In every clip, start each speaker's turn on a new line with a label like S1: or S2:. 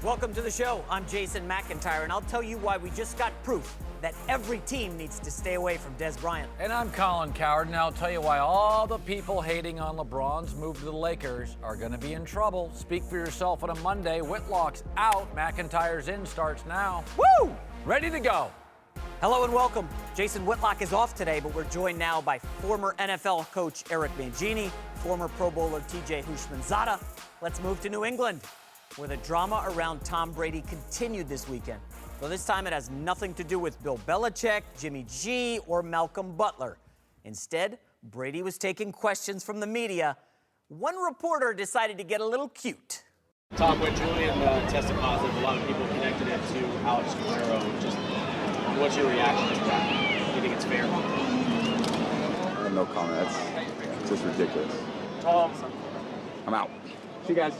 S1: Welcome to the show. I'm Jason McIntyre, and I'll tell you why we just got proof that every team needs to stay away from Dez Bryant.
S2: And I'm Colin Cowherd, and I'll tell you why all the people hating on LeBron's move to the Lakers are going to be in trouble. Speak for yourself on a Monday. Whitlock's out. McIntyre's in. Starts now.
S1: Woo!
S2: Ready to go.
S1: Hello and welcome. Jason Whitlock is off today, but we're joined now by former NFL coach Eric Mangini, former Pro Bowler TJ Houshmandzadeh. Let's move to New England, where the drama around Tom Brady continued this weekend. Though this time it has nothing to do with Bill Belichick, Jimmy G, or Malcolm Butler. Instead, Brady was taking questions from the media. One reporter decided to get a little cute.
S3: Tom, when Julian tested positive, a lot of people connected it to Alex Guerrero. Just what's your reaction to that? Do you think it's fair?
S4: I have no comment. That's just ridiculous.
S3: Tom,
S4: I'm out.
S3: see you guys.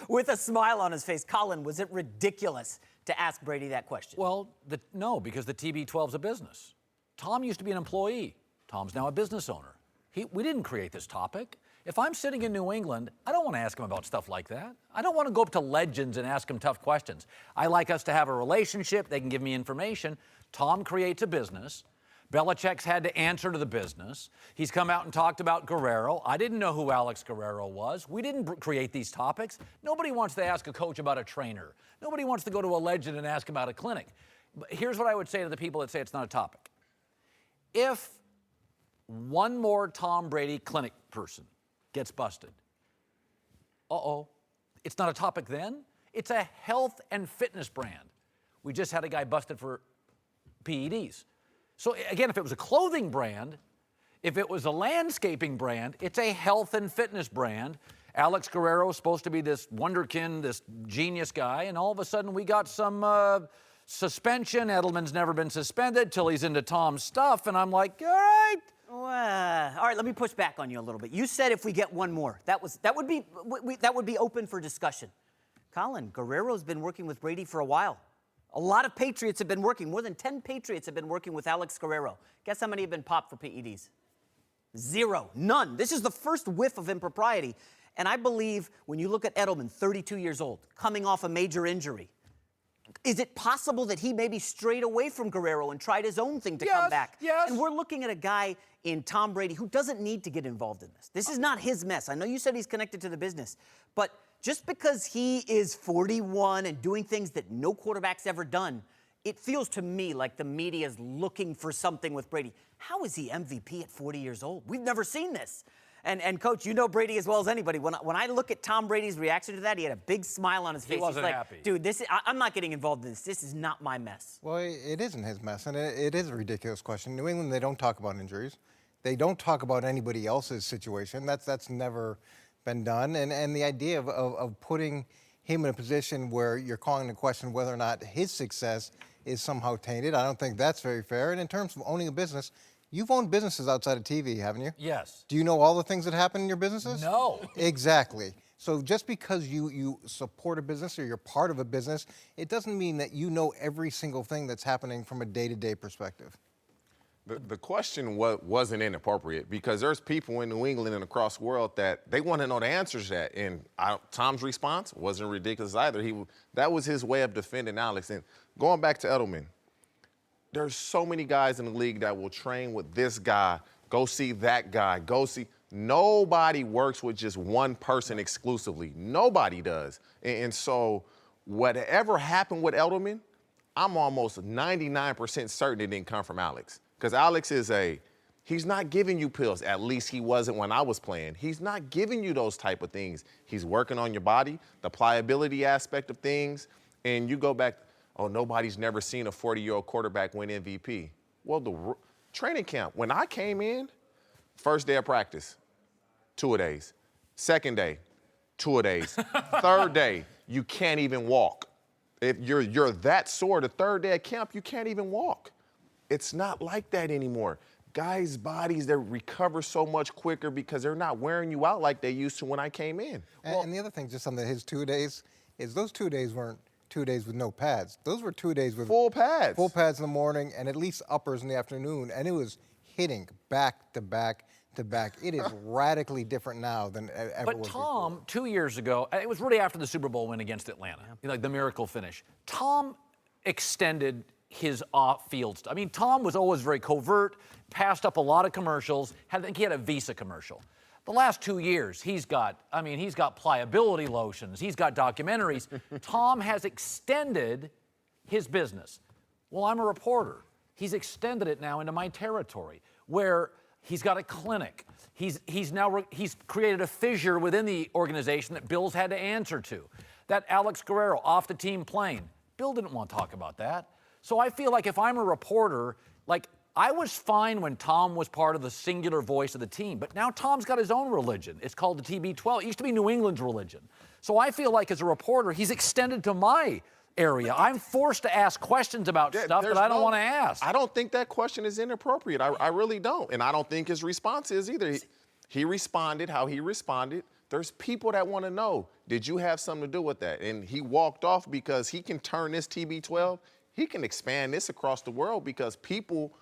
S1: With a smile on his face, Colin, was it ridiculous to ask Brady that question?
S2: Well, no, because the TB12's a business. Tom used to be an employee. Tom's now a business owner. We didn't create this topic. If I'm sitting in New England, I don't want to ask him about stuff like that. I don't want to go up to legends and ask them tough questions. I like us to have a relationship. They can give me information. Tom creates a business. Belichick's had to answer to the business. He's come out and talked about Guerrero. I didn't know who Alex Guerrero was. We didn't create these topics. Nobody wants to ask a coach about a trainer. Nobody wants to go to a legend and ask about a clinic. But here's what I would say to the people that say it's not a topic. If one more Tom Brady clinic person gets busted, it's not a topic then. It's a health and fitness brand. We just had a guy busted for PEDs. So again, if it was a clothing brand, if it was a landscaping brand, it's a health and fitness brand. Alex Guerrero is supposed to be this wonderkin, this genius guy, and all of a sudden we got some suspension. Edelman's never been suspended till he's into Tom's stuff, and I'm like, all right.
S1: All right, let me push back on you a little bit. You said if we get one more, that would be open for discussion. Colin, Guerrero's been working with Brady for a while. A lot of Patriots have been working. More than 10 Patriots have been working with Alex Guerrero. Guess how many have been popped for PEDs? Zero. None. This is the first whiff of impropriety. And I believe when you look at Edelman, 32 years old, coming off a major injury, is it possible that he maybe strayed away from Guerrero and tried his own thing to come back?
S2: Yes.
S1: And we're looking at a guy in Tom Brady who doesn't need to get involved in this. This is not his mess. I know you said he's connected to the business, but just because he is 41 and doing things that no quarterback's ever done, it feels to me like the media is looking for something with Brady. How is he MVP at 40 years old? We've never seen this. And Coach, you know Brady as well as anybody. When I look at Tom Brady's reaction to that, he had a big smile on his face.
S2: He wasn't
S1: He's like,
S2: happy.
S1: Dude, I'm not getting involved in this. This is not my mess.
S5: Well, it isn't his mess, and it is a ridiculous question. New England, they don't talk about injuries. They don't talk about anybody else's situation. That's never been done. And the idea of putting him in a position where you're calling into question whether or not his success is somehow tainted, I don't think that's very fair. And in terms of owning a business, you've owned businesses outside of TV, haven't you?
S2: Yes.
S5: Do you know all the things that happen in your businesses?
S2: No.
S5: Exactly. So just because you support a business or you're part of a business, it doesn't mean that you know every single thing that's happening from a day-to-day perspective.
S6: The question wasn't inappropriate because there's people in New England and across the world that they want to know the answers to that. And Tom's response wasn't ridiculous either. That was his way of defending Alex. And going back to Edelman, there's so many guys in the league that will train with this guy, go see that guy, go see. Nobody works with just one person exclusively. Nobody does. And so whatever happened with Edelman, I'm almost 99% certain it didn't come from Alex. Because Alex he's not giving you pills. At least he wasn't when I was playing. He's not giving you those type of things. He's working on your body, the pliability aspect of things. And you go back, nobody's never seen a 40-year-old quarterback win MVP. Well, the training camp, when I came in, first day of practice, 2 days. Second day, 2 days. Third day, you can't even walk. If you're that sore, the third day of camp, you can't even walk. It's not like that anymore. Guys' bodies, they recover so much quicker because they're not wearing you out like they used to when I came in.
S5: And the other thing, just on his 2 days, is those 2 days weren't 2 days with no pads. Those were 2 days with
S6: full pads.
S5: Full pads in the morning and at least uppers in the afternoon. And it was hitting back to back to back. It is radically different now than ever
S2: But
S5: was
S2: Tom,
S5: before.
S2: 2 years ago, it was really after the Super Bowl win against Atlanta, like the miracle finish. Tom extended his off-field stuff. I mean, Tom was always very covert, passed up a lot of commercials. I think he had a Visa commercial. The last 2 years, he's got pliability lotions, he's got documentaries. Tom has extended his business. Well, I'm a reporter. He's extended it now into my territory, where he's got a clinic. He's created a fissure within the organization that Bill's had to answer to. That Alex Guerrero off the team plane, Bill didn't want to talk about that. So I feel like if I'm a reporter, like I was fine when Tom was part of the singular voice of the team, but now Tom's got his own religion. It's called the TB12. It used to be New England's religion. So I feel like as a reporter, he's extended to my area. I'm forced to ask questions about stuff that I don't want to ask.
S6: I don't think that question is inappropriate. I really don't. And I don't think his response is either. He responded how he responded. There's people that want to know, did you have something to do with that? And he walked off because he can turn this TB12, he can expand this across the world because people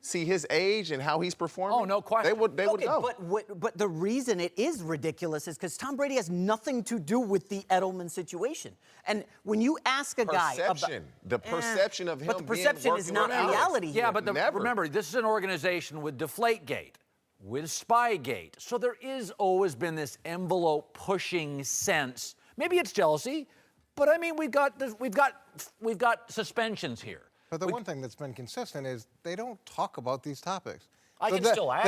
S6: see his age and how he's performing.
S2: Oh, no question.
S6: They would go.
S1: But the reason it is ridiculous is because Tom Brady has nothing to do with the Edelman situation. And when you ask a guy about
S6: the perception of him,
S1: but the perception is not reality.
S2: Yeah,
S1: here.
S2: but remember, this is an organization with Deflategate, with Spygate. So there is always been this envelope pushing sense. Maybe it's jealousy, but I mean we've got suspensions here.
S5: But the one thing that's been consistent is they don't talk about these topics.
S2: I can still ask.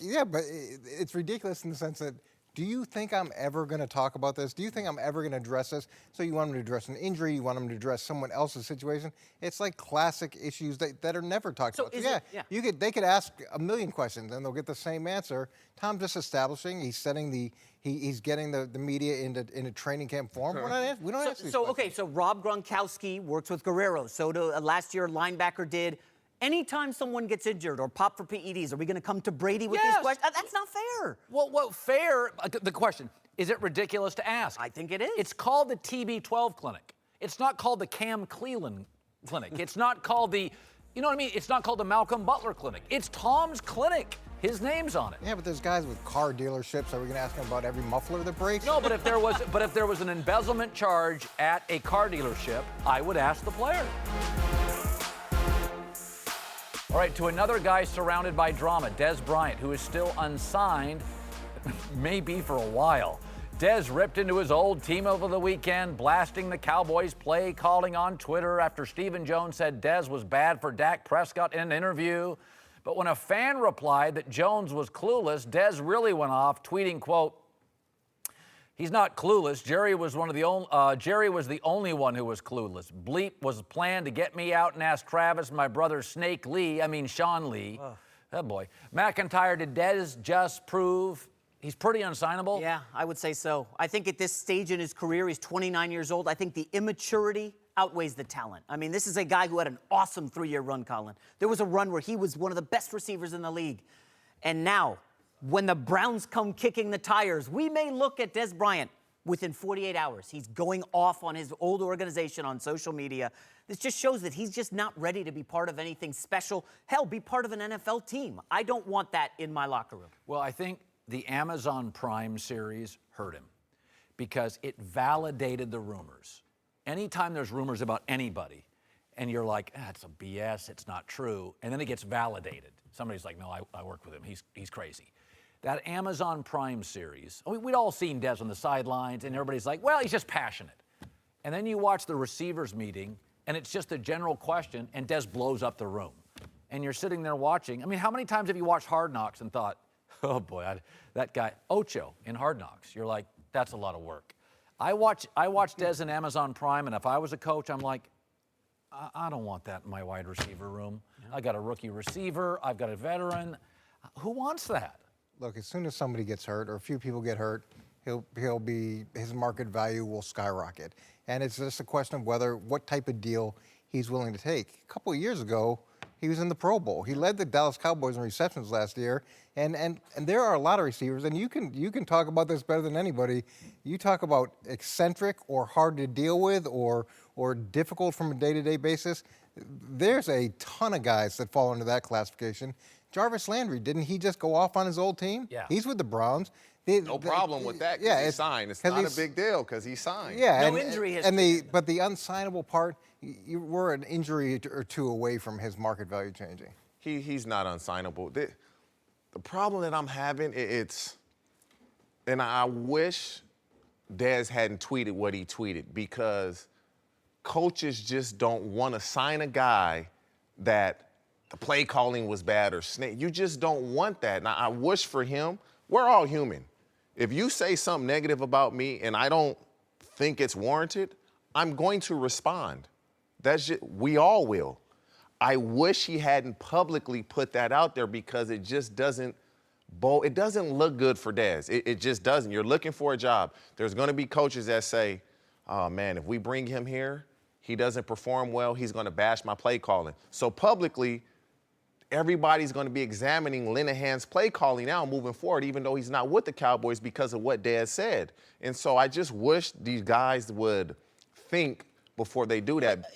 S5: Yeah, but it's ridiculous in the sense that, do you think I'm ever going to talk about this? Do you think I'm ever going to address this? So you want them to address an injury, you want them to address someone else's situation. It's like classic issues that are never talked about. They could ask a million questions and they'll get the same answer. Tom's just establishing, he's setting he's getting the media into training camp form. We don't ask these questions.
S1: So Rob Gronkowski works with Guerrero. So last year, linebacker did. Anytime someone gets injured or popped for PEDs, are we going to come to Brady with these questions? That's not fair.
S2: Well, fair. The question, is it ridiculous to ask?
S1: I think it is.
S2: It's called the TB12 clinic. It's not called the Cam Cleland clinic. It's not called the, you know what I mean? It's not called the Malcolm Butler clinic. It's Tom's clinic. His name's on it.
S5: Yeah, but there's guys with car dealerships. Are we going to ask them about every muffler that breaks?
S2: No, but if there was an embezzlement charge at a car dealership, I would ask the player. All right, to another guy surrounded by drama, Dez Bryant, who is still unsigned, maybe for a while. Dez ripped into his old team over the weekend, blasting the Cowboys play calling on Twitter after Stephen Jones said Dez was bad for Dak Prescott in an interview. But when a fan replied that Jones was clueless, Dez really went off, tweeting, quote, "He's not clueless. Jerry was the only one who was clueless. Bleep was planned to get me out and ask Travis and my brother Sean Lee. Oh boy. McIntyre, did Dez just prove he's pretty unsignable?"
S1: Yeah, I would say so. I think at this stage in his career, he's 29 years old. I think the immaturity outweighs the talent. I mean, this is a guy who had an awesome 3-year run, Colin. There was a run where he was one of the best receivers in the league. And now, when the Browns come kicking the tires, we may look at Dez Bryant within 48 hours. He's going off on his old organization on social media. This just shows that he's just not ready to be part of anything special. Hell, be part of an NFL team. I don't want that in my locker room.
S2: Well, I think the Amazon Prime series hurt him because it validated the rumors. Anytime there's rumors about anybody and you're like, it's a BS, it's not true, and then it gets validated. Somebody's like, no, I work with him, he's crazy. That Amazon Prime series, we'd all seen Dez on the sidelines, and everybody's like, well, he's just passionate. And then you watch the receivers meeting, and it's just a general question, and Dez blows up the room. And you're sitting there watching. I mean, how many times have you watched Hard Knocks and thought, oh boy, that guy, Ocho in Hard Knocks, you're like, that's a lot of work. I watch Dez in Amazon Prime, and if I was a coach, I'm like, I don't want that in my wide receiver room. Yeah. I got a rookie receiver, I've got a veteran. Who wants that?
S5: Look, as soon as somebody gets hurt or a few people get hurt, his market value will skyrocket. And it's just a question of what type of deal he's willing to take. A couple of years ago, he was in the Pro Bowl. He led the Dallas Cowboys in receptions last year. And there are a lot of receivers, and you can talk about this better than anybody. You talk about eccentric or hard to deal with or difficult from a day-to-day basis. There's a ton of guys that fall into that classification. Jarvis Landry, didn't he just go off on his old team?
S2: Yeah.
S5: He's with the Browns.
S6: No problem with that because he signed. It's not a big deal because he signed.
S5: Yeah,
S1: No injury history.
S5: But the unsignable part, you were an injury or two away from his market value changing.
S6: He's not unsignable. The problem that I'm having, and I wish Dez hadn't tweeted what he tweeted because coaches just don't want to sign a guy that the play calling was bad or snake. You just don't want that. Now, I wish for him, we're all human. If you say something negative about me and I don't think it's warranted, I'm going to respond. We all will. I wish he hadn't publicly put that out there because it just doesn't look good for Dez. It just doesn't. You're looking for a job. There's going to be coaches that say, oh, man, if we bring him here, he doesn't perform well, he's going to bash my play calling. So publicly, everybody's going to be examining Linehan's play calling now moving forward, even though he's not with the Cowboys because of what Dez said. And so I just wish these guys would think before they do that.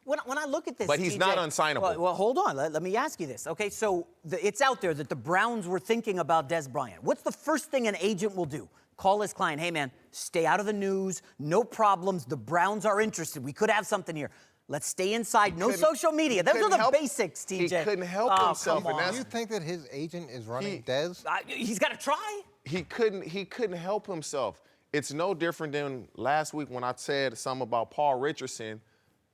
S1: When I look at this,
S6: But he's
S1: TJ,
S6: not unsignable.
S1: Well, hold on. Let me ask you this. Okay, so it's out there that the Browns were thinking about Dez Bryant. What's the first thing an agent will do? Call his client, hey, man, stay out of the news, no problems. The Browns are interested. We could have something here. Let's stay inside. No social media. Those are the basics, TJ.
S6: He couldn't help himself.
S1: Come on.
S5: Do you think that his agent is running Dez?
S1: He's got to try.
S6: He couldn't help himself. It's no different than last week when I said something about Paul Richardson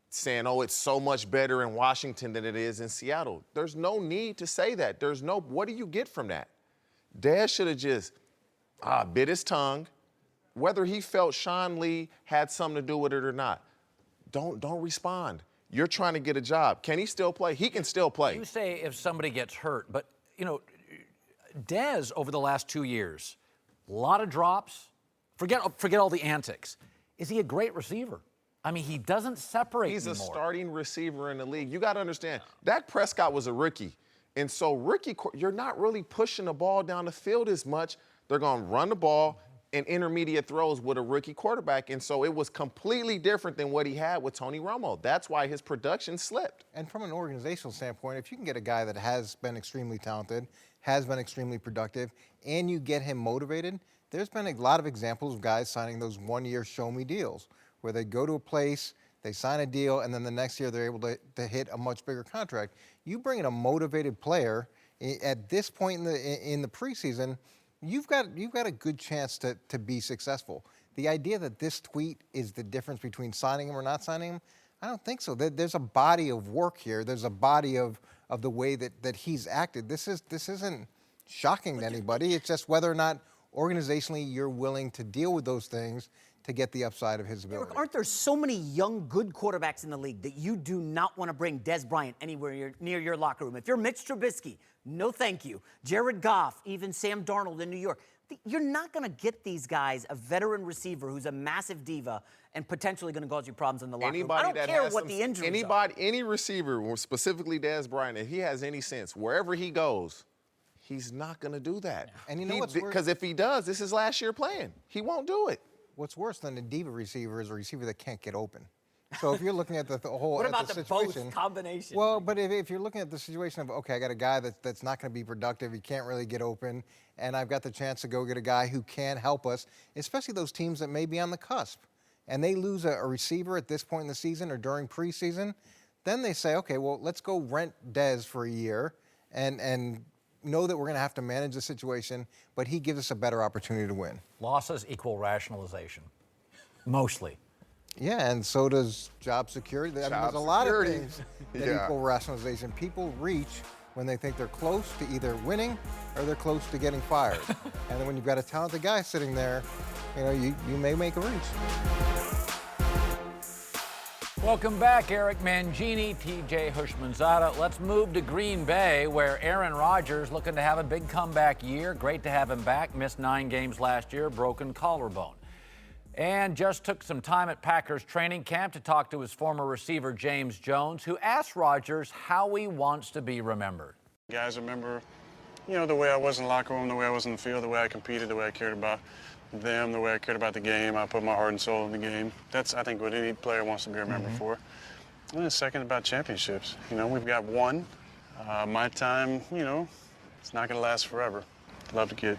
S6: saying, oh, it's so much better in Washington than it is in Seattle. There's no need to say that. What do you get from that? Dez should have just bit his tongue. Whether he felt Sean Lee had something to do with it or not, don't respond. You're trying to get a job. Can he still play? He can still play.
S2: You say if somebody gets hurt, but, Dez over the last 2 years, a lot of drops. Forget all the antics. Is he a great receiver? I mean, he doesn't separate
S6: He's
S2: anymore.
S6: a starting receiver in the league. You got to understand, Dak Prescott was a rookie. And so you're not really pushing the ball down the field as much. They're going to run the ball in intermediate throws with a rookie quarterback. And so it was completely different than what he had with Tony Romo. That's why his production slipped.
S5: And from an organizational standpoint, if you can get a guy that has been extremely talented, has been extremely productive, and you get him motivated, there's been a lot of examples of guys signing those one-year show-me deals where they go to a place, they sign a deal, and then the next year they're able to hit a much bigger contract. You bring in a motivated player at this point in the preseason, you've got a good chance to be successful. The idea that this tweet is the difference between signing him or not signing him, I don't think so. There's a body of work here. There's a body of the way that he's acted. This isn't shocking to anybody. It's just whether or not organizationally you're willing to deal with those things to get the upside of his ability.
S1: Eric, aren't there so many young, good quarterbacks in the league that you do not want to bring Dez Bryant anywhere near your locker room? If you're Mitch Trubisky, no thank you. Jared Goff, even Sam Darnold in New York. You're not going to get these guys a veteran receiver who's a massive diva and potentially going to cause you problems in the locker room. I don't care what the injuries are.
S6: Any receiver, specifically Dez Bryant, if he has any sense, wherever he goes, he's not going to do that.
S5: And you know what's worse?
S6: Because if he does, this is last year playing. He won't do it.
S5: What's worse than a diva receiver is a receiver that can't get open. So if you're looking at the whole
S1: What about the
S5: situation,
S1: both combination?
S5: Well, but if you're looking at the situation of, okay, I got a guy that's not going to be productive, he can't really get open, and I've got the chance to go get a guy who can help us, especially those teams that may be on the cusp, and they lose a receiver at this point in the season or during preseason, then they say, okay, well, let's go rent Dez for a year and know that we're going to have to manage the situation, but he gives us a better opportunity to win.
S2: Losses equal rationalization, mostly.
S5: Yeah, and so does job security. I mean, there's a lot of things that equal rationalization. People reach when they think they're close to either winning or they're close to getting fired. And then when you've got a talented guy sitting there, you may make a reach.
S2: Welcome back, Eric Mangini, TJ Hushmanzada. Let's move to Green Bay, where Aaron Rodgers looking to have a big comeback year. Great to have him back. Missed 9 games last year, broken collarbone. And just took some time at Packers training camp to talk to his former receiver, James Jones, who asked Rodgers how he wants to be remembered.
S7: Guys remember, the way I was in the locker room, the way I was in the field, the way I competed, the way I cared about them, the way I cared about the game. I put my heart and soul in the game. That's, I think, what any player wants to be remembered for. And the second, about championships. We've got one. My time, It's not going to last forever. I'd love to get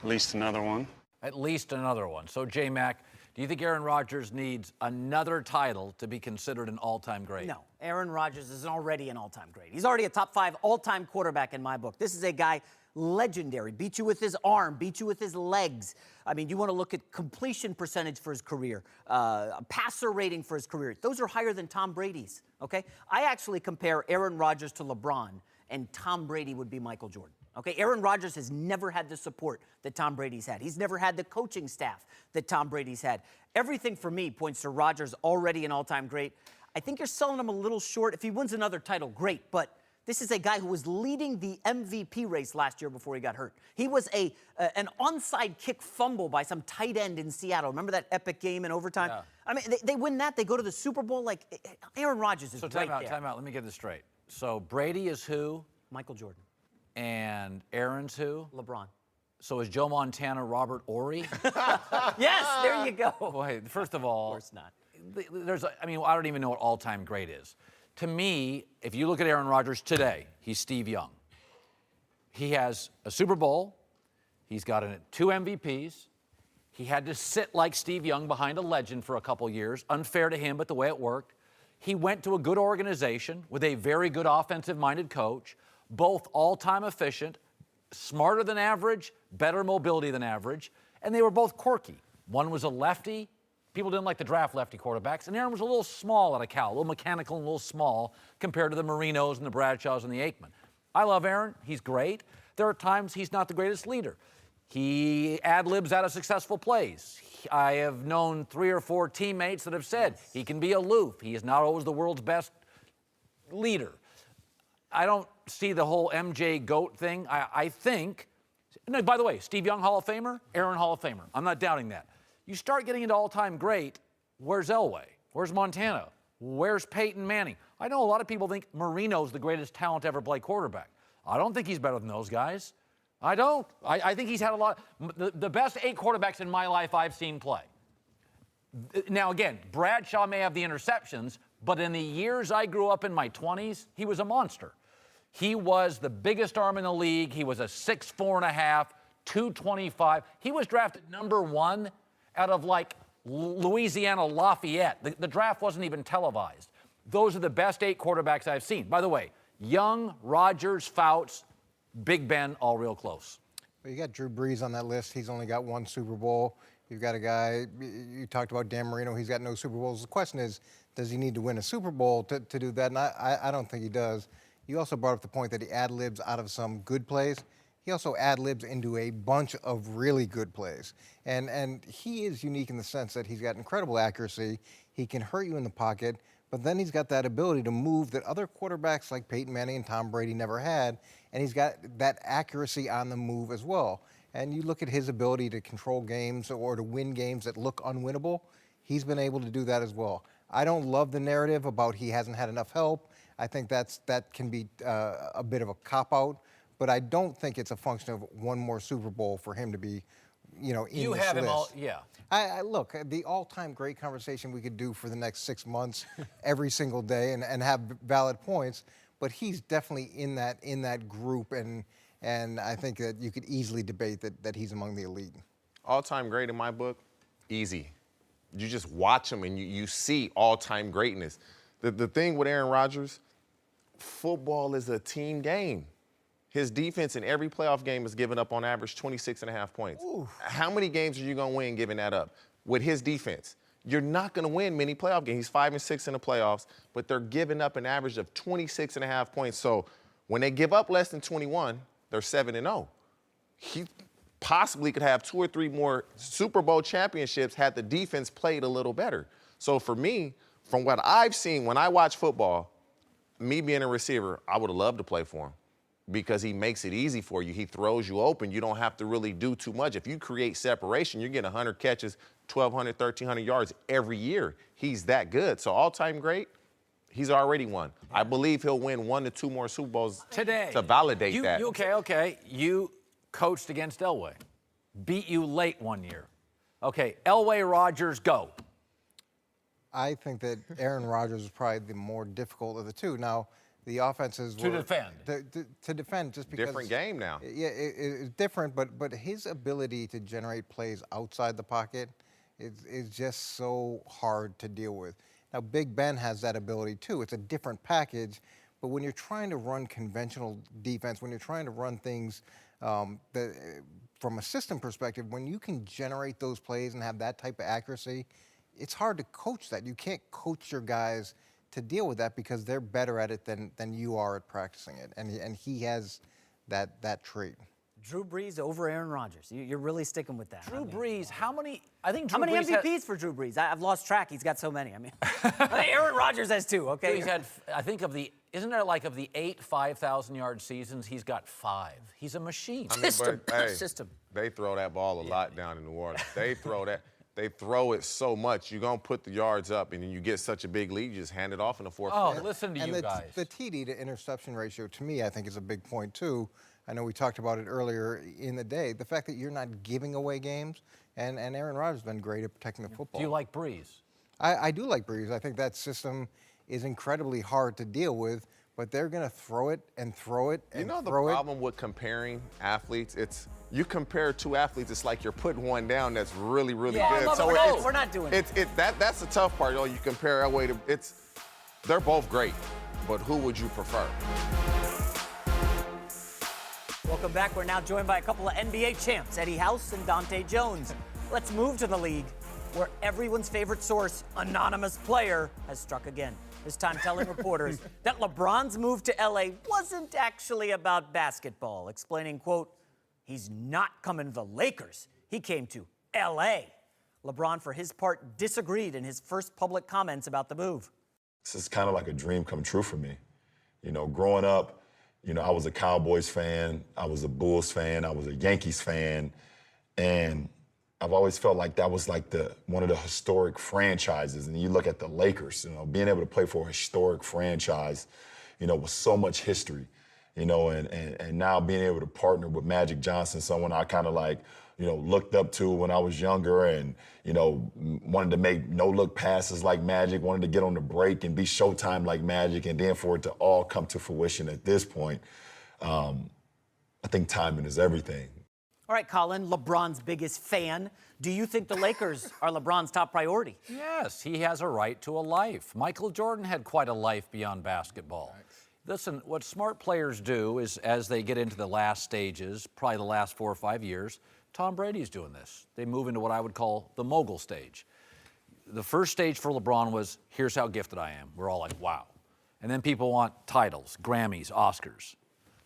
S7: at least another one.
S2: At least another one. So, J-Mac, do you think Aaron Rodgers needs another title to be considered an all-time great?
S1: No, Aaron Rodgers is already an all-time great. He's already a top 5 all-time quarterback in my book. This is a guy legendary. Beat you with his arm, beat you with his legs. I mean, you want to look at completion percentage for his career, passer rating for his career. Those are higher than Tom Brady's, okay? I actually compare Aaron Rodgers to LeBron, and Tom Brady would be Michael Jordan. Okay, Aaron Rodgers has never had the support that Tom Brady's had. He's never had the coaching staff that Tom Brady's had. Everything for me points to Rodgers already an all-time great. I think you're selling him a little short. If he wins another title, great, but this is a guy who was leading the MVP race last year before he got hurt. He was an onside kick fumble by some tight end in Seattle. Remember that epic game in overtime?
S2: Yeah.
S1: I mean, they win that, they go to the Super Bowl. Like, Aaron Rodgers is
S2: So
S1: right there.
S2: time out. Let me get this straight. So Brady is who?
S1: Michael Jordan.
S2: And Aaron's who?
S1: LeBron.
S2: So is Joe Montana Robert Ory?
S1: Yes, there you go.
S2: Wait, first of all,
S1: Of course not.
S2: I don't even know what all-time great is. To me, if you look at Aaron Rodgers today, he's Steve Young. He has a Super Bowl. He's got 2 MVPs. He had to sit like Steve Young behind a legend for a couple years. Unfair to him, but the way it worked. He went to a good organization with a very good offensive-minded coach, both all-time efficient, smarter than average, better mobility than average, and they were both quirky. One was a lefty. People didn't like to draft lefty quarterbacks, and Aaron was a little small out of Cal, a little mechanical and a little small compared to the Marinos and the Bradshaws and the Aikman. I love Aaron. He's great. There are times he's not the greatest leader. He ad-libs out of successful plays. I have known 3 or 4 teammates that have said he can be aloof. He is not always the world's best leader. I don't see the whole MJ GOAT thing. I think, no, by the way, Steve Young Hall of Famer, Aaron Hall of Famer. I'm not doubting that. You start getting into all-time great, where's Elway? Where's Montana? Where's Peyton Manning? I know a lot of people think Marino's the greatest talent to ever play quarterback. I don't think he's better than those guys. I don't. I think he's had a lot. The best 8 quarterbacks in my life I've seen play. Now, again, Bradshaw may have the interceptions, but in the years I grew up in my 20s, he was a monster. He was the biggest arm in the league. He was a 6'4.5", 225. He was drafted number 1 out of like Louisiana Lafayette. The draft wasn't even televised. Those are the best 8 quarterbacks I've seen. By the way, Young, Rodgers, Fouts, Big Ben, all real close.
S5: Well, you got Drew Brees on that list. He's only got 1 Super Bowl. You've got a guy, you talked about Dan Marino, he's got no Super Bowls. The question is, does he need to win a Super Bowl to do that? And I don't think he does. You also brought up the point that he ad-libs out of some good plays. He also ad-libs into a bunch of really good plays. And he is unique in the sense that he's got incredible accuracy. He can hurt you in the pocket, but then he's got that ability to move that other quarterbacks like Peyton Manning and Tom Brady never had, and he's got that accuracy on the move as well. And you look at his ability to control games or to win games that look unwinnable, he's been able to do that as well. I don't love the narrative about he hasn't had enough help. I think that can be a bit of a cop-out, but I don't think it's a function of 1 more Super Bowl for him to be, in
S2: You
S5: this
S2: have him
S5: list.
S2: all, yeah.
S5: I look, the all-time great conversation we could do for the next 6 months, every single day, and have valid points. But he's definitely in that group, and I think that you could easily debate that he's among the elite.
S6: All-time great in my book, easy. You just watch him and you see all-time greatness. The thing with Aaron Rodgers, football is a team game. His defense in every playoff game has given up on average 26.5 points. Ooh. How many games are you going to win giving that up? With his defense, you're not going to win many playoff games. He's 5-6 in the playoffs, but they're giving up an average of 26.5 points. So when they give up less than 21, they're 7-0. He possibly could have 2 or 3 more Super Bowl championships had the defense played a little better. So for me, from what I've seen when I watch football, me being a receiver, I would have loved to play for him because he makes it easy for you. He throws you open. You don't have to really do too much. If you create separation, you're getting 100 catches, 1,200, 1,300 yards every year. He's that good. So all-time great, he's already won. I believe he'll win 1 to 2 more Super Bowls
S2: Today.
S6: to validate that.
S2: Okay. You coached against Elway. Beat you late one year. Okay, Elway, Rodgers, go.
S5: I think that Aaron Rodgers is probably the more difficult of the two. Now, the offenses
S2: To
S5: were
S2: defend.
S5: to defend just because
S6: Different game now.
S5: Yeah, it's different, but his ability to generate plays outside the pocket is just so hard to deal with. Now, Big Ben has that ability too. It's a different package, but when you're trying to run conventional defense, when you're trying to run things from a system perspective, when you can generate those plays and have that type of accuracy, it's hard to coach that. You can't coach your guys to deal with that because they're better at it than you are at practicing it, and he has that trait.
S1: Drew Brees over Aaron Rodgers. You're really sticking with that.
S2: Drew Brees, how many? I think
S1: How
S2: Drew
S1: many
S2: Brees
S1: MVPs for Drew Brees? I've lost track. He's got so many. I mean, Aaron Rodgers has 2. Okay.
S2: He's had, I think of the, isn't there like of the 8 5,000-yard seasons, he's got 5. He's a machine.
S6: I mean,
S1: System.
S6: but, hey,
S1: System.
S6: They throw that ball a lot down in New Orleans. They throw it so much. You're going to put the yards up, and then you get such a big lead, you just hand it off in the fourth
S2: Oh,
S6: quarter.
S2: listen to
S5: And
S2: you guys.
S5: the TD to interception ratio, to me, I think is a big point too. I know we talked about it earlier in the day. The fact that you're not giving away games, and Aaron Rodgers has been great at protecting the football.
S2: Do you like Brees?
S5: I do like Brees. I think that system is incredibly hard to deal with, but they're going to throw it and throw it and
S6: You know the
S5: throw it.
S6: problem with comparing athletes? You compare 2 athletes, it's like you're putting one down that's really, really
S1: Yeah,
S6: good.
S1: I love it. We're not doing it.
S6: That's the tough part. You compare that way to they're both great, but who would you prefer?
S1: Welcome back. We're now joined by a couple of NBA champs, Eddie House and Dante Jones. Let's move to the league where everyone's favorite source, anonymous player, has struck again. This time telling reporters that LeBron's move to LA wasn't actually about basketball, explaining, quote, he's not coming to the Lakers. He came to LA. LeBron, for his part, disagreed in his first public comments about the move.
S8: This is kind of like a dream come true for me. You know, growing up, I was a Cowboys fan, I was a Bulls fan, I was a Yankees fan, and I've always felt like that was like one of the historic franchises. And you look at the Lakers, being able to play for a historic franchise, with so much history, and now being able to partner with Magic Johnson, someone I kind of like, looked up to when I was younger and, wanted to make no-look passes like Magic, wanted to get on the break and be Showtime like Magic, and then for it to all come to fruition at this point, I think timing is everything.
S1: All right, Colin, LeBron's biggest fan. Do you think the Lakers are LeBron's top priority?
S2: Yes, he has a right to a life. Michael Jordan had quite a life beyond basketball. Listen, what smart players do is as they get into the last stages, probably the last 4 or 5 years, Tom Brady's doing this. They move into what I would call the mogul stage. The first stage for LeBron was, here's how gifted I am. We're all like, wow. And then people want titles, Grammys, Oscars.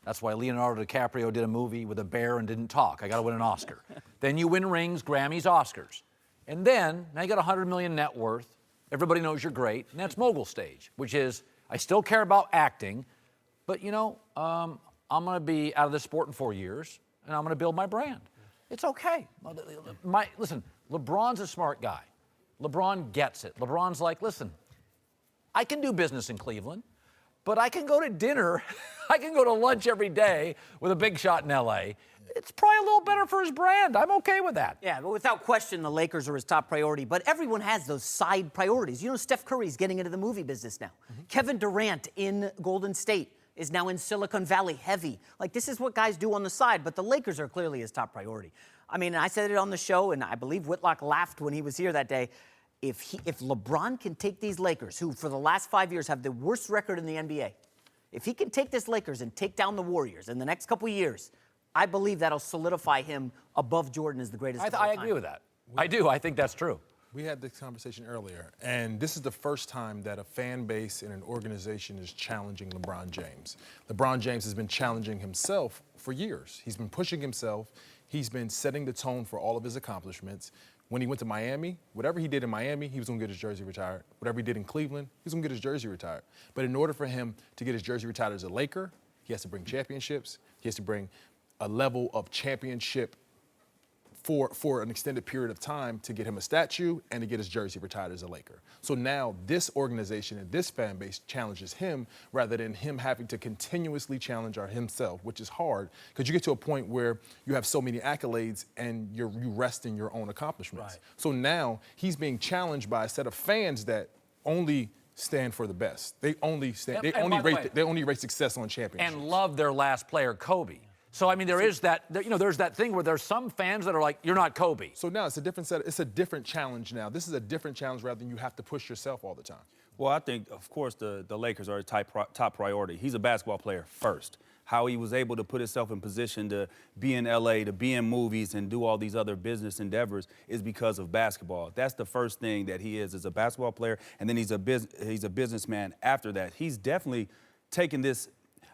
S2: That's why Leonardo DiCaprio did a movie with a bear and didn't talk. I got to win an Oscar. Then you win rings, Grammys, Oscars. And then, now you got $100 million net worth. Everybody knows you're great. And that's mogul stage, which is, I still care about acting, but I'm going to be out of this sport in 4 years, and I'm going to build my brand. It's okay. Listen, LeBron's a smart guy. LeBron gets it. LeBron's like, listen, I can do business in Cleveland, but I can go to dinner, I can go to lunch every day with a big shot in LA. It's probably a little better for his brand. I'm okay with that.
S1: Yeah, but without question, the Lakers are his top priority. But everyone has those side priorities. Steph Curry's getting into the movie business now. Kevin Durant in Golden State is now in Silicon Valley heavy. Like, this is what guys do on the side, but the Lakers are clearly his top priority. I mean, I said it on the show, and I believe Whitlock laughed when he was here that day. If LeBron can take these Lakers, who for the last 5 years have the worst record in the NBA, if he can take this Lakers and take down the Warriors in the next couple of years, I believe that'll solidify him above Jordan as the greatest of all
S2: I
S1: time.
S2: agree with that. I do. I think that's true.
S9: We had this conversation earlier, and this is the first time that a fan base and an organization is challenging LeBron James. LeBron James has been challenging himself for years. He's been pushing himself. He's been setting the tone for all of his accomplishments. When he went to Miami, whatever he did in Miami, he was going to get his jersey retired. Whatever he did in Cleveland, he was going to get his jersey retired. But in order for him to get his jersey retired as a Laker, he has to bring championships. He has to bring a level of championship for an extended period of time to get him a statue and to get his jersey retired as a Laker. So now this organization and this fan base challenges him rather than him having to continuously challenge himself, which is hard because you get to a point where you have so many accolades and you rest in your own accomplishments. Right. So now he's being challenged by a set of fans that only stand for the best. They only stand.
S2: And by the way,
S9: They only rate success on championships.
S2: And love their last player, Kobe. So I mean, there's that thing where there's some fans that are like, you're not Kobe.
S9: So now it's a different set. It's a different challenge now. This is a different challenge rather than you have to push yourself all the time.
S10: Well, I think, of course, the Lakers are a top priority. He's a basketball player first. How he was able to put himself in position to be in L.A., to be in movies, and do all these other business endeavors is because of basketball. That's the first thing that he is a basketball player, and then he's a businessman after that. He's definitely taken this.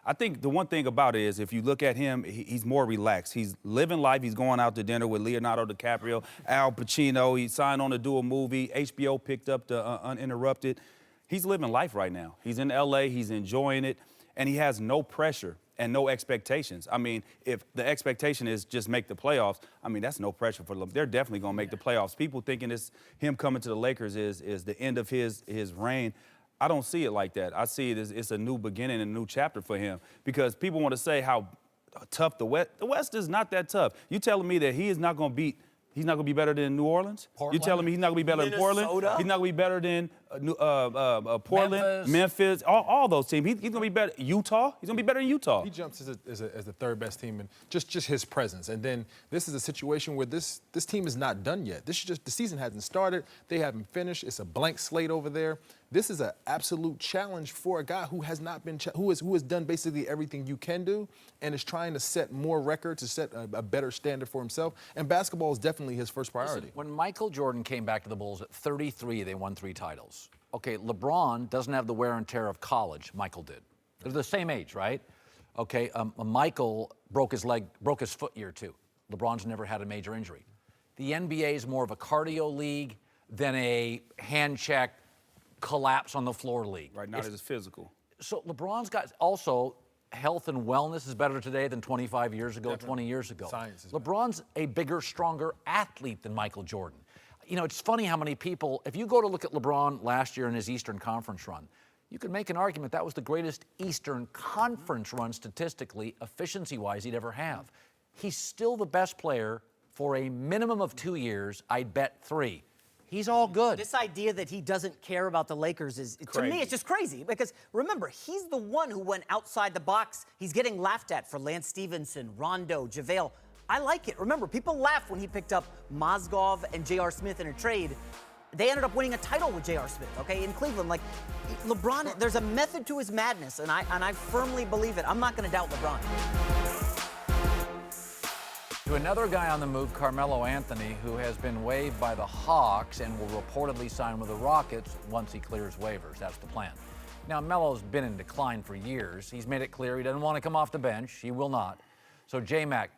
S10: I think the one thing about it is if you look at him, he's more relaxed. He's living life. He's going out to dinner with Leonardo DiCaprio, Al Pacino. He signed on to do a movie. HBO picked up the Uninterrupted. He's living life right now. He's in L.A., he's enjoying it, and he has no pressure and no expectations. I mean, if the expectation is just make the playoffs, I mean, that's no pressure for them. They're definitely going to make the playoffs. People thinking it's him coming to the Lakers is the end of his reign. I don't see it like that. I see it as it's a new beginning, a new chapter for him, because people want to say how tough the West is not that tough. You telling me that he's not going to be better than New Orleans?
S2: Portland?
S10: You telling me he's not going to be better than Portland? He's not going to be better than Portland, Memphis, all those teams. He's going to be better. Utah? He's going to be better than Utah.
S9: He jumps as the third best team, and just his presence. And then this is a situation where this team is not done yet. This is just the season hasn't started. They haven't finished. It's a blank slate over there. This is an absolute challenge for a guy who has not been who has done basically everything you can do, and is trying to set more records, to set a better standard for himself. And basketball is definitely his first priority.
S2: Listen, when Michael Jordan came back to the Bulls at 33, they won 3 titles. Okay, LeBron doesn't have the wear and tear of college. Michael did. They're the same age, right? Okay, Michael broke his foot year 2. LeBron's never had a major injury. The NBA is more of a cardio league than a hand check, collapse on the floor league.
S10: Right, not as physical.
S2: So LeBron's got also health and wellness is better today than 25 years ago,
S9: Definitely.
S2: 20 years ago.
S9: Science is
S2: LeBron's a bigger, stronger athlete than Michael Jordan. You know, it's funny how many people, if you go to look at LeBron last year in his Eastern Conference run, you could make an argument that was the greatest Eastern Conference run statistically, efficiency-wise, he'd ever have. He's still the best player for a minimum of 2 years, I'd bet 3. He's all good.
S1: This idea that he doesn't care about the Lakers is, to me, it's just crazy. Because remember, he's the one who went outside the box. He's getting laughed at for Lance Stevenson, Rondo, JaVale. I like it. Remember, people laugh when he picked up Mozgov and J.R. Smith in a trade. They ended up winning a title with J.R. Smith, okay, in Cleveland. Like, LeBron, there's a method to his madness, and I firmly believe it. I'm not going to doubt LeBron.
S2: To another guy on the move, Carmelo Anthony, who has been waived by the Hawks and will reportedly sign with the Rockets once he clears waivers. That's the plan. Now, Melo's been in decline for years. He's made it clear he doesn't want to come off the bench. He will not. So, J-Mac,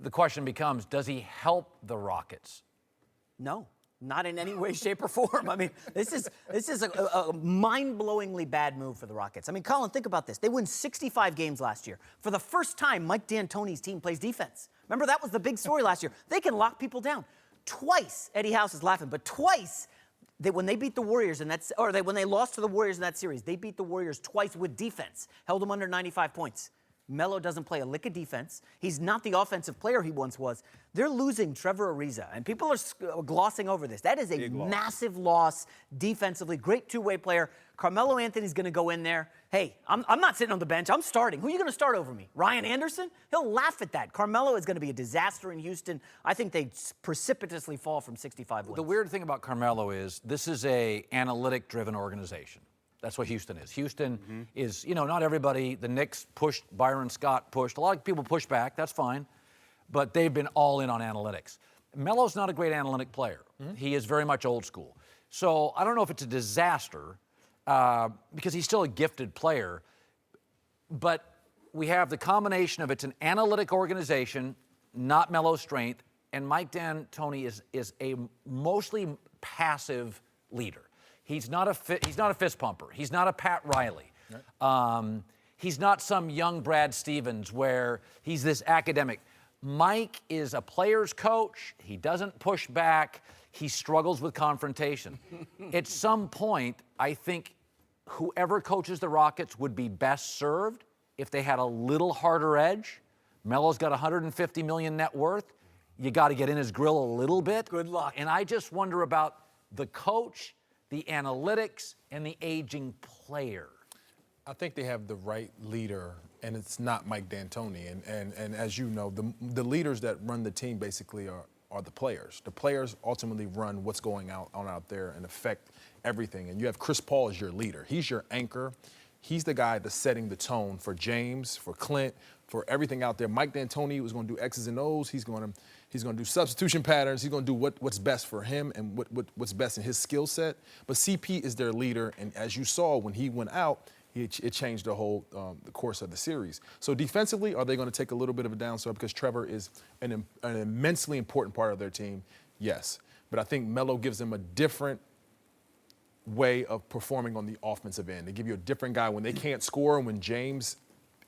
S2: the question becomes, does he help the Rockets?
S1: No, not in any way, shape, or form. I mean, this is a mind-blowingly bad move for the Rockets. I mean, Colin, think about this. They won 65 games last year. For the first time, Mike D'Antoni's team plays defense. Remember, that was the big story last year. They can lock people down. Twice, Eddie House is laughing, but twice, when they beat the Warriors when they lost to the Warriors in that series, they beat the Warriors twice with defense, held them under 95 points. Melo doesn't play a lick of defense. He's not the offensive player he once was. They're losing Trevor Ariza, and people are glossing over this. That is a massive loss defensively. Great two-way player. Carmelo Anthony's going to go in there. Hey, I'm not sitting on the bench. I'm starting. Who are you going to start over me? Ryan Anderson? He'll laugh at that. Carmelo is going to be a disaster in Houston. I think they precipitously fall from 65 wins.
S2: The weird thing about Carmelo is this is a analytic-driven organization. That's what Houston is. Houston is, not everybody, the Knicks pushed, Byron Scott pushed. A lot of people push back, that's fine. But they've been all in on analytics. Melo's not a great analytic player. He is very much old school. So I don't know if it's a disaster because he's still a gifted player. But we have the combination of it's an analytic organization, not Melo's strength, and Mike D'Antoni is a mostly passive leader. He's not a fist pumper. He's not a Pat Riley. Right. He's not some young Brad Stevens where he's this academic. Mike is a player's coach. He doesn't push back. He struggles with confrontation. At some point, I think whoever coaches the Rockets would be best served if they had a little harder edge. Melo's got $150 million net worth. You got to get in his grill a little bit.
S1: Good luck.
S2: And I just wonder about the coach the analytics, and the aging player?
S9: I think they have the right leader, and it's not Mike D'Antoni. And as you know, the leaders that run the team basically are the players. The players ultimately run what's going on out there and affect everything. And you have Chris Paul as your leader. He's your anchor. He's the guy that's setting the tone for James, for Clint, for everything out there. Mike D'Antoni was going to do X's and O's. He's going to do substitution patterns. He's going to do what's best for him and what's best in his skill set. But CP is their leader, and as you saw when he went out, it changed the whole the course of the series. So defensively, are they going to take a little bit of a downside because Trevor is an immensely important part of their team? Yes. But I think Melo gives them a different way of performing on the offensive end. They give you a different guy when they can't score and when James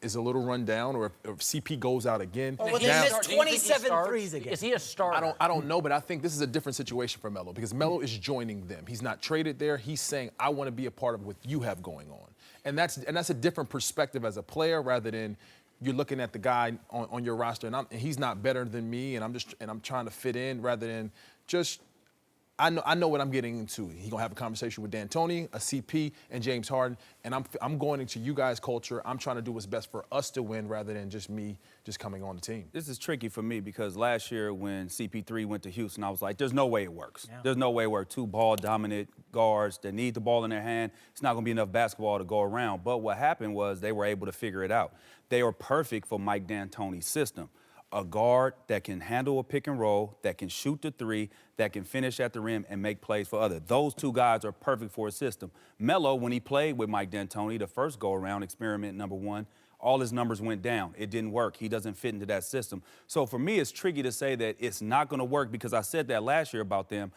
S9: is a little run down or if CP goes out again.
S1: Well, they missed 27 threes again.
S2: Is he a starter?
S9: I don't know, but I think this is a different situation for Melo because Melo is joining them. He's not traded there. He's saying, I want to be a part of what you have going on. And that's a different perspective as a player rather than you're looking at the guy on your roster and he's not better than me and I'm trying to fit in rather than just I know what I'm getting into. He's gonna have a conversation with D'Antoni, a CP, and James Harden, and I'm going into you guys' culture. I'm trying to do what's best for us to win rather than just me just coming on the team.
S10: This is tricky for me because last year when CP3 went to Houston, I was like, there's no way it works. Yeah. There's no way it works. Two ball-dominant guards that need the ball in their hand. It's not going to be enough basketball to go around. But what happened was they were able to figure it out. They were perfect for Mike D'Antoni's system. A guard that can handle a pick and roll, that can shoot the three, that can finish at the rim and make plays for others. Those two guys are perfect for a system. Melo, when he played with Mike D'Antoni, the first go-around, experiment number one, all his numbers went down. It didn't work. He doesn't fit into that system. So for me, it's tricky to say that it's not going to work because I said that last year about them.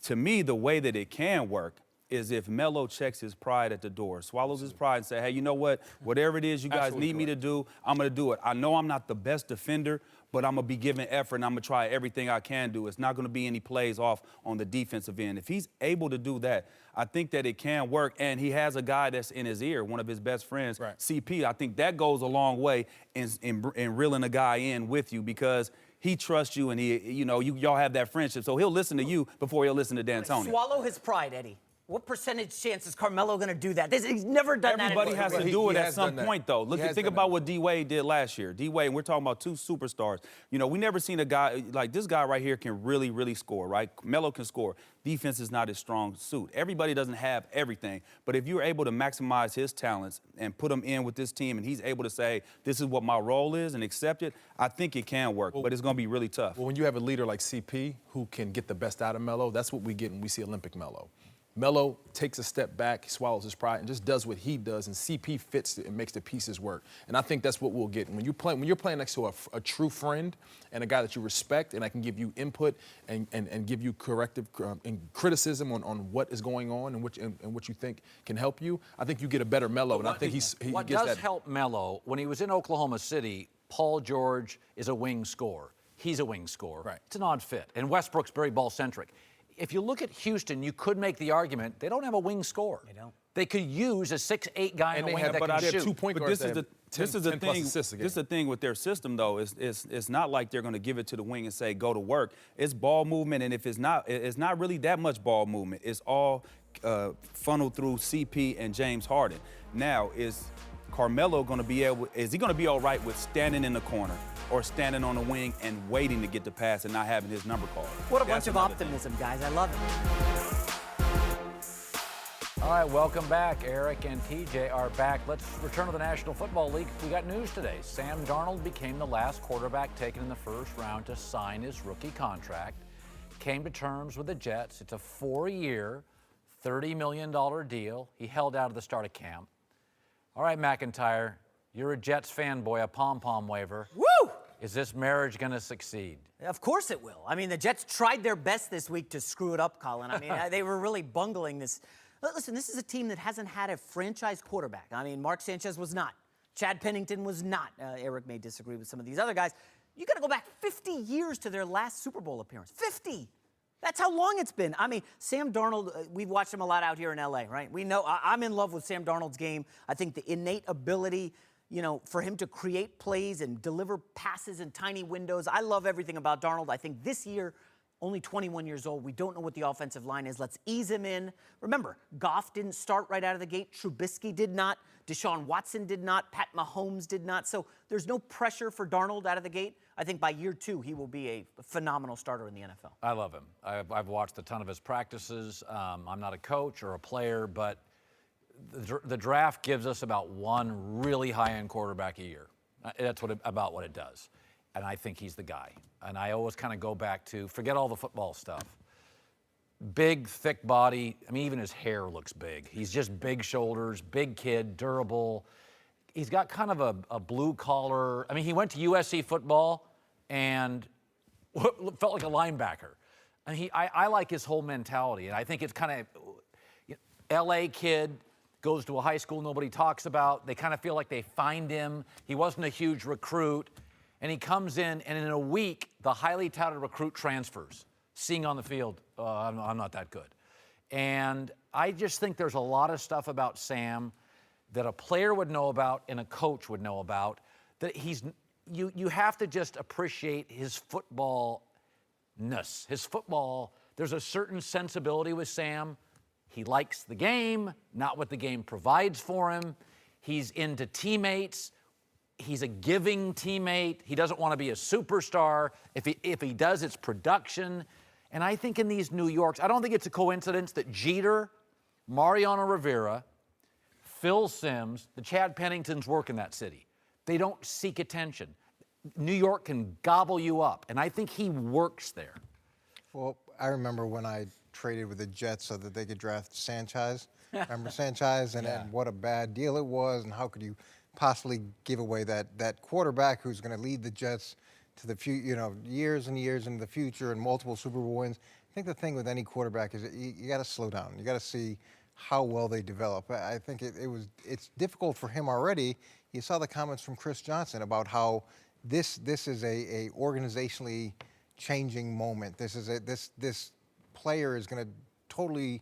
S10: To me, the way that it can work is if Melo checks his pride at the door, swallows his pride and say, hey, you know what? Whatever it is you guys need me to do, I'm going to do it. I know I'm not the best defender, but I'm going to be giving effort and I'm going to try everything I can do. It's not going to be any plays off on the defensive end. If he's able to do that, I think that it can work. And he has a guy that's in his ear, one of his best friends, right. CP. I think that goes a long way in reeling a guy in with you because he trusts you and y'all have that friendship. So he'll listen to you before he'll listen to D'Antoni.
S1: Swallow his pride, Eddie. What percentage chance is Carmelo going to do that? He's never done that.
S10: Everybody has to do it at some point, though. Think about what D-Wade did last year. D-Wade, and we're talking about two superstars. You know, we never seen a guy like this guy right here can really, really score, right? Melo can score. Defense is not his strong suit. Everybody doesn't have everything. But if you're able to maximize his talents and put him in with this team and he's able to say, this is what my role is and accept it, I think it can work. But it's going to be really tough.
S9: Well, when you have a leader like CP who can get the best out of Melo, that's what we get when we see Olympic Melo. Melo takes a step back, he swallows his pride, and just does what he does, and CP fits it and makes the pieces work. And I think that's what we'll get. When you're playing next to a true friend and a guy that you respect, and I can give you input and give you corrective and criticism on what is going on and what you think can help you, I think you get a better Melo. And I think he gets that.
S2: What does help Melo, when he was in Oklahoma City, Paul George is a wing scorer. He's a wing scorer. Right. It's an odd fit. And Westbrook's very ball-centric. If you look at Houston, you could make the argument they don't have a wing scorer. They don't. They could use a 6'8" guy in a wing that can shoot.
S9: They have 2 point guards.
S10: This is the thing with their system, though. It's not like they're going to give it to the wing and say go to work. It's ball movement, and if it's not really that much ball movement. It's all funneled through CP and James Harden. Now, is Carmelo going to be able? Is he going to be all right with standing in the corner or standing on the wing and waiting to get the pass and not having his number called?
S1: What a bunch of optimism, guys. I love it.
S2: All right, welcome back. Eric and TJ are back. Let's return to the National Football League. We got news today. Sam Darnold became the last quarterback taken in the first round to sign his rookie contract. Came to terms with the Jets. It's a 4-year, $30 million deal. He held out at the start of camp. All right, McIntyre, you're a Jets fanboy, a pom-pom waver.
S1: Woo!
S2: Is this marriage going to succeed?
S1: Of course it will. I mean, the Jets tried their best this week to screw it up, Colin. I mean, they were really bungling this. Listen, this is a team that hasn't had a franchise quarterback. I mean, Mark Sanchez was not. Chad Pennington was not. Eric may disagree with some of these other guys. You got to go back 50 years to their last Super Bowl appearance. 50! That's how long it's been. I mean, Sam Darnold, we've watched him a lot out here in L.A., right? We know, I'm in love with Sam Darnold's game. I think the innate ability, for him to create plays and deliver passes in tiny windows. I love everything about Darnold. I think this year only 21 years old. We don't know what the offensive line is. Let's ease him in. Remember, Goff didn't start right out of the gate. Trubisky did not. Deshaun Watson did not. Pat Mahomes did not. So there's no pressure for Darnold out of the gate. I think by year 2, he will be a phenomenal starter in the NFL.
S2: I love him. I've watched a ton of his practices. I'm not a coach or a player, but the draft gives us about one really high-end quarterback a year. That's about what it does. And I think he's the guy. And I always kind of go back to, forget all the football stuff. Big, thick body. I mean, even his hair looks big. He's just big shoulders, big kid, durable. He's got kind of a blue collar. I mean, he went to USC football and felt like a linebacker. And I like his whole mentality. And I think it's kind of LA kid, goes to a high school nobody talks about. They kind of feel like they find him. He wasn't a huge recruit. And he comes in, and in a week, the highly touted recruit transfers, seeing on the field, I'm not that good. And I just think there's a lot of stuff about Sam that a player would know about and a coach would know about, that you have to just appreciate his footballness. His football, there's a certain sensibility with Sam. He likes the game, not what the game provides for him. He's into teammates. He's a giving teammate. He doesn't want to be a superstar. If he does, it's production. And I think in these New Yorks, I don't think it's a coincidence that Jeter, Mariano Rivera, Phil Simms, the Chad Penningtons work in that city. They don't seek attention. New York can gobble you up, and I think he works there.
S5: Well, I remember when I traded with the Jets so that they could draft Sanchez. Remember Sanchez? And what a bad deal it was, and how could you possibly give away that quarterback who's going to lead the Jets to the years and years into the future and multiple Super Bowl wins. I think the thing with any quarterback is that you got to slow down. You got to see how well they develop. I think it's difficult for him already. You saw the comments from Chris Johnson about how this is a organizationally changing moment. This player is going to totally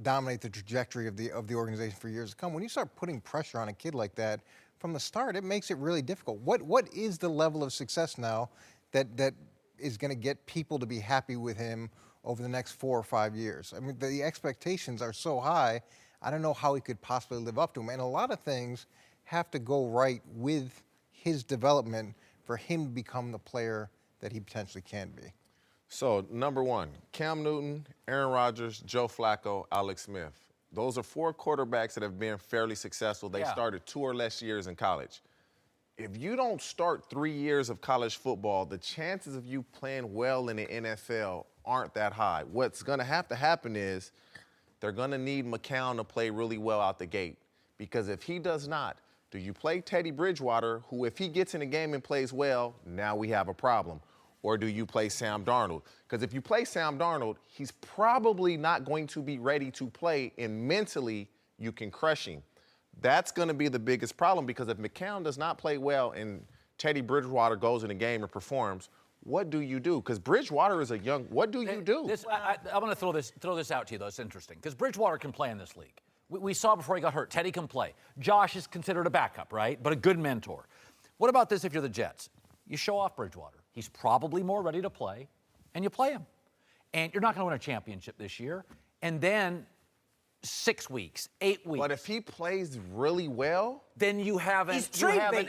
S5: dominate the trajectory of the organization for years to come. When you start putting pressure on a kid like that from the start, it makes it really difficult. What is the level of success now that is going to get people to be happy with him over the next 4 or 5 years? I mean, the expectations are so high. I don't know how he could possibly live up to them. And a lot of things have to go right with his development for him to become the player that he potentially can be.
S6: So, number one, Cam Newton, Aaron Rodgers, Joe Flacco, Alex Smith. Those are 4 quarterbacks that have been fairly successful. They started 2 or less years in college. If you don't start 3 years of college football, the chances of you playing well in the NFL aren't that high. What's going to happen is they're going to need McCown to play really well out the gate. Because if he does not, do you play Teddy Bridgewater, who if he gets in the game and plays well, now we have a problem? Or do you play Sam Darnold? Because if you play Sam Darnold, he's probably not going to be ready to play, and mentally you can crush him. That's going to be the biggest problem, because if McCown does not play well and Teddy Bridgewater goes in the game and performs, what do you do? Because Bridgewater is a young, what do you do?
S2: I'm going to throw this out to you, though. It's interesting, because Bridgewater can play in this league. We saw before he got hurt, Teddy can play. Josh is considered a backup, right? But a good mentor. What about this if you're the Jets? You show off Bridgewater. He's probably more ready to play, and you play him. And you're not going to win a championship this year. And then 6 weeks, 8 weeks.
S6: But if he plays really well,
S2: then you have an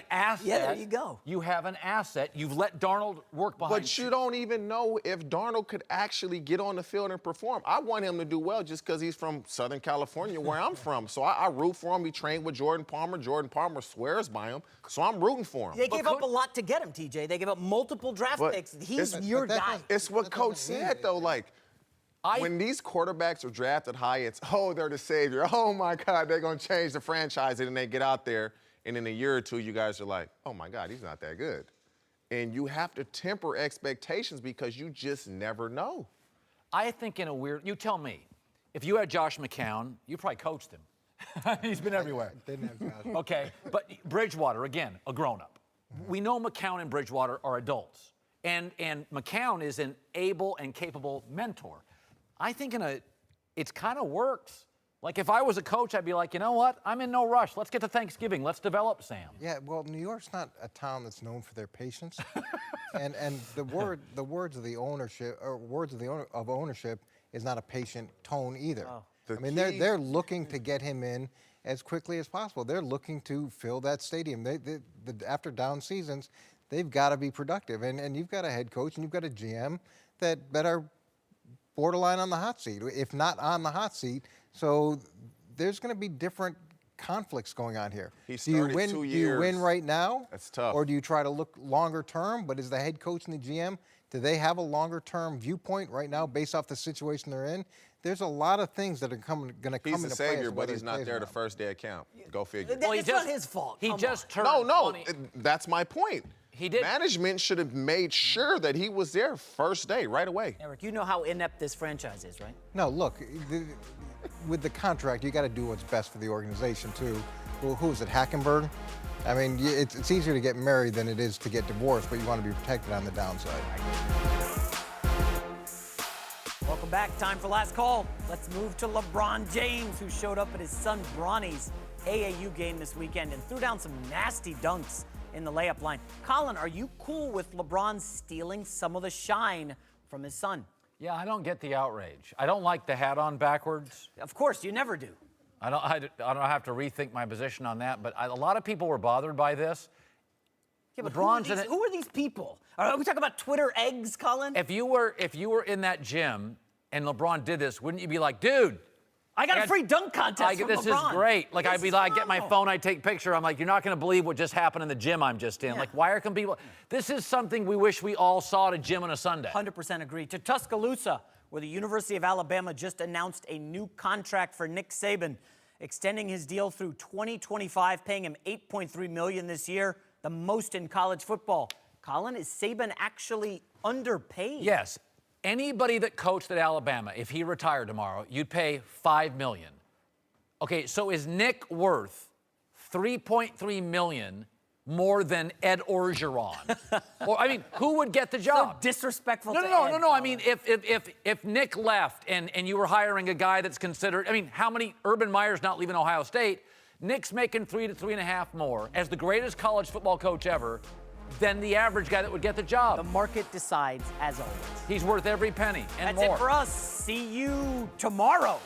S2: asset.
S1: Yeah, there you go.
S2: You have an asset. You've let Darnold work behind.
S6: But you don't even know if Darnold could actually get on the field and perform. I want him to do well just because he's from Southern California, where I'm from. So I root for him. He trained with Jordan Palmer. Jordan Palmer swears by him. So I'm rooting for him.
S1: They gave up a lot to get him, TJ. They gave up multiple draft picks. He's your guy.
S6: It's what Coach said, though. When these quarterbacks are drafted high, it's, they're the savior. Oh, my God, they're going to change the franchise. And then they get out there, and in a year or two, you guys are like, oh, my God, he's not that good. And you have to temper expectations because you just never know.
S2: I think you tell me, if you had Josh McCown, you probably coached him. He's been everywhere.
S5: Didn't have Josh.
S2: Okay, but Bridgewater, again, a grown-up. We know McCown and Bridgewater are adults. And McCown is an able and capable mentor. I think it kind of works Like if I was a coach, I'd be like, you know what? I'm in no rush. Let's get to Thanksgiving. Let's develop Sam.
S5: Yeah, well, New York's not a town that's known for their patience, and the words of the ownership or words of the ownership is not a patient tone either.
S1: Oh.
S5: I mean, they're looking to get him in as quickly as possible. They're looking to fill that stadium. After down seasons, they've got to be productive, and you've got a head coach and you've got a GM that are borderline on the hot seat, if not on the hot seat. So there's going to be different conflicts going on here.
S6: He
S5: Do you
S6: started
S5: win?
S6: 2
S5: Do you win
S6: years.
S5: right now?
S6: That's tough.
S5: Or do you try to look longer term? But is the head coach and the GM, do they have a longer term viewpoint right now based off the situation they're in? There's a lot of things that are going to come
S6: He's
S5: into
S6: the
S5: play.
S6: savior,
S5: as
S6: but
S5: whether
S6: he's
S5: he
S6: not
S5: plays
S6: there
S5: or
S6: the
S5: not.
S6: first day of camp. Go figure.
S1: It's not his fault.
S2: He
S1: Come
S2: just
S1: on.
S2: turned.
S6: No,
S2: 20.
S6: that's my point.
S2: He did.
S6: Management should have made sure that he was there first day, right away.
S1: Eric, you know how inept this franchise is, right?
S5: No, look, with the contract, you got to do what's best for the organization too. Well, who is it, Hackenberg? I mean, it's easier to get married than it is to get divorced, but you want to be protected on the downside.
S1: Welcome back. Time for last call. Let's move to LeBron James, who showed up at his son Bronny's AAU game this weekend and threw down some nasty dunks in the layup line. Colin, are you cool with LeBron stealing some of the shine from his son?
S2: Yeah, I don't get the outrage. I don't like the hat on backwards.
S1: Of course, you never do.
S2: I don't have to rethink my position on that, but a lot of people were bothered by this.
S1: Yeah, but
S2: LeBron's
S1: who are these people? Are we talking about Twitter eggs, Colin?
S2: If you were in that gym and LeBron did this, wouldn't you be like, dude,
S1: I got a free dunk contest from
S2: this
S1: LeBron.
S2: is great. Like,
S1: This
S2: I'd be
S1: is
S2: like, get my
S1: phenomenal.
S2: phone, I take picture. I'm like, you're not going to believe what just happened in the gym I'm just in.
S1: Yeah.
S2: Like, why are some people? This is something we wish we all saw at a gym on a Sunday.
S1: 100% agree. To Tuscaloosa, where the University of Alabama just announced a new contract for Nick Saban, extending his deal through 2025, paying him $8.3 million this year, the most in college football. Colin, is Saban actually underpaid?
S2: Yes. Anybody that coached at Alabama, if he retired tomorrow, you'd pay $5 million. Okay, so is Nick worth $3.3 million more than Ed Orgeron? Or, I mean, who would get the job?
S1: So disrespectful
S2: No,
S1: to
S2: no,
S1: Ed,
S2: no, no. I
S1: Colin.
S2: mean, if Nick left and you were hiring a guy that's considered, I mean, how many, Urban Meyer's not leaving Ohio State, Nick's making $3 to $3.5 more as the greatest college football coach ever than the average guy that would get the job.
S1: The market decides, as always.
S2: He's worth every penny and
S1: That's
S2: more.
S1: it for us. See you tomorrow.